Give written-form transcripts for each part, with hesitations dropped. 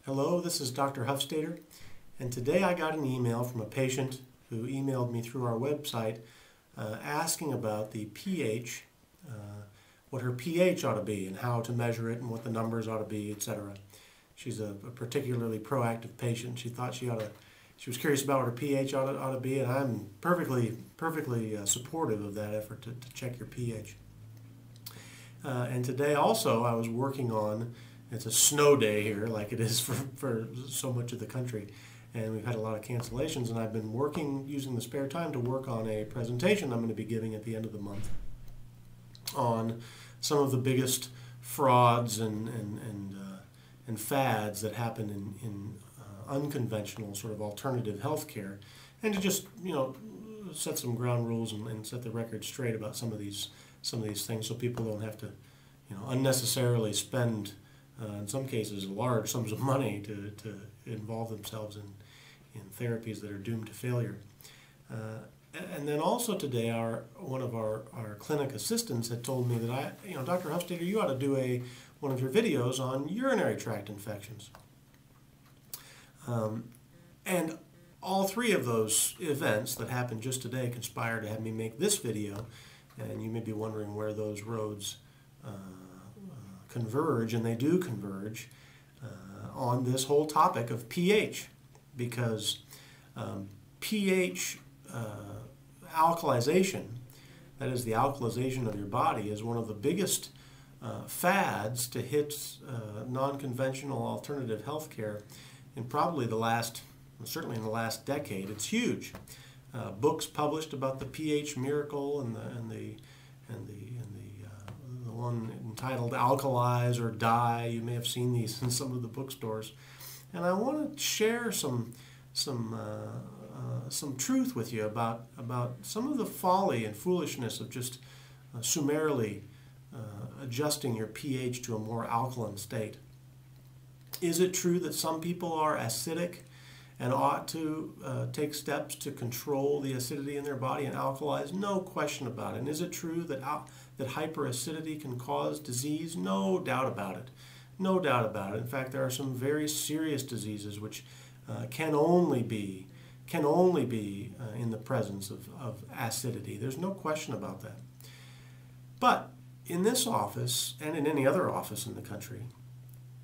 Hello, this is Dr. Hufstader, and today I got an email from a patient who emailed me through our website asking about the pH, what her pH ought to be and how to measure it and what the numbers ought to be, etc. She's a particularly proactive patient. She thought she was curious about what her pH ought to be, and I'm perfectly supportive of that effort to check your pH. And today also I was working on, it's a snow day here like it is for so much of the country, and we've had a lot of cancellations, and I've been using the spare time to work on a presentation I'm going to be giving at the end of the month on some of the biggest frauds and fads that happen in unconventional sort of alternative healthcare, and to just set some ground rules and set the record straight about some of these things, so people don't have to unnecessarily spend in some cases large sums of money to involve themselves in therapies that are doomed to failure. And then also today, one of our clinic assistants had told me that Dr. Hufstader, you ought to do one of your videos on urinary tract infections. And all three of those events that happened just today conspired to have me make this video, and you may be wondering where those roads converge, and they do converge on this whole topic of pH, because pH alkalization, that is the alkalization of your body, is one of the biggest fads to hit non-conventional alternative healthcare in probably certainly in the last decade. It's huge. Books published about the pH miracle and the one entitled Alkalize or Die. You may have seen these in some of the bookstores, and I want to share some truth with you about some of the folly and foolishness of just summarily adjusting your pH to a more alkaline state. Is it true that some people are acidic and ought to take steps to control the acidity in their body and alkalize? No question about it. And is it true that hyperacidity can cause disease? No doubt about it. No doubt about it. In fact, there are some very serious diseases which can only be in the presence of acidity. There's no question about that. But in this office, and in any other office in the country,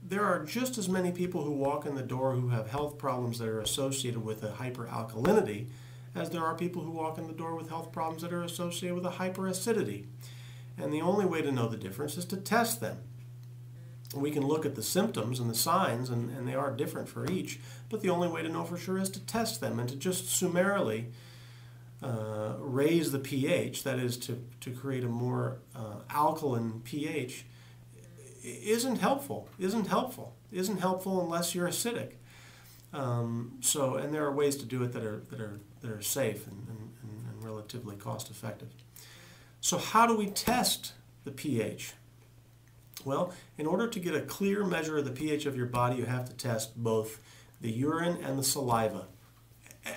there are just as many people who walk in the door who have health problems that are associated with a hyperalkalinity as there are people who walk in the door with health problems that are associated with a hyperacidity. And the only way to know the difference is to test them. We can look at the symptoms and the signs, and they are different for each, but the only way to know for sure is to test them, and to just summarily raise the pH, that is to create a more alkaline pH, isn't helpful unless you're acidic. And there are ways to do it that are safe and relatively cost effective. So how do we test the pH? Well, in order to get a clear measure of the pH of your body, you have to test both the urine and the saliva.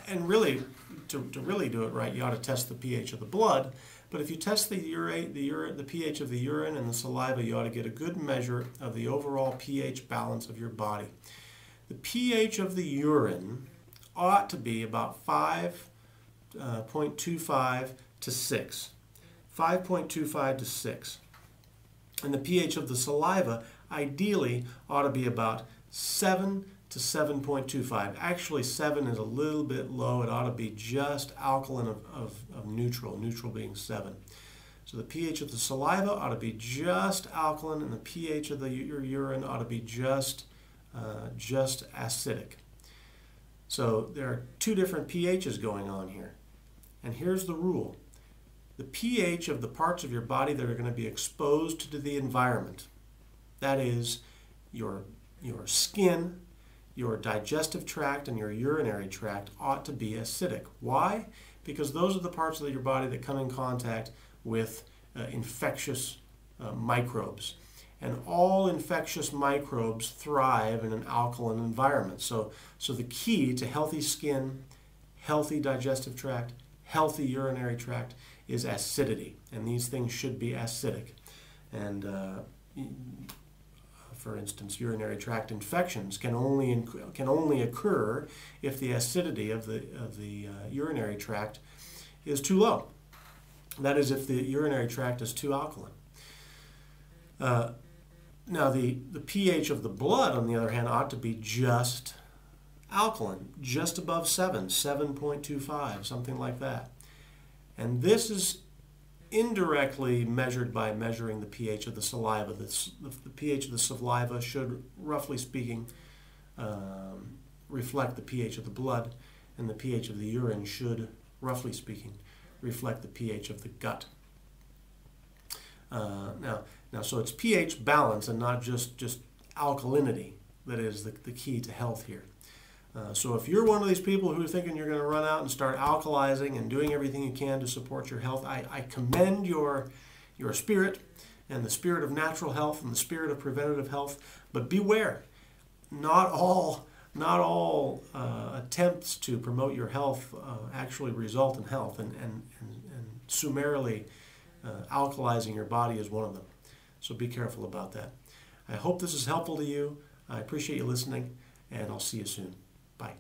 And really, to really do it right, you ought to test the pH of the blood. But if you test the pH of the urine and the saliva, you ought to get a good measure of the overall pH balance of your body. The pH of the urine ought to be about 5.25 to 6. 5.25 to 6. And the pH of the saliva ideally ought to be about 7 to 7.25. Actually, 7 is a little bit low. It ought to be just alkaline of neutral, neutral being 7. So the pH of the saliva ought to be just alkaline, and the pH of your urine ought to be just acidic. So there are two different pHs going on here. And here's the rule. The pH of the parts of your body that are going to be exposed to the environment, that is your skin, your digestive tract, and your urinary tract, ought to be acidic. Why? Because those are the parts of your body that come in contact with infectious microbes. And all infectious microbes thrive in an alkaline environment. So the key to healthy skin, healthy digestive tract, healthy urinary tract is acidity. And these things should be acidic. And for instance, urinary tract infections can only occur if the acidity of the urinary tract is too low. That is, if the urinary tract is too alkaline. Now, the pH of the blood, on the other hand, ought to be just alkaline, just above 7, 7.25, something like that. And this is indirectly measured by measuring the pH of the saliva. The pH of the saliva should, roughly speaking, reflect the pH of the blood, and the pH of the urine should, roughly speaking, reflect the pH of the gut. Now, so it's pH balance and not just alkalinity that is the key to health here. So if you're one of these people who are thinking you're going to run out and start alkalizing and doing everything you can to support your health, I commend your spirit and the spirit of natural health and the spirit of preventative health. But beware, not all attempts to promote your health actually result in health, and summarily alkalizing your body is one of them. So be careful about that. I hope this is helpful to you. I appreciate you listening, and I'll see you soon. Bye.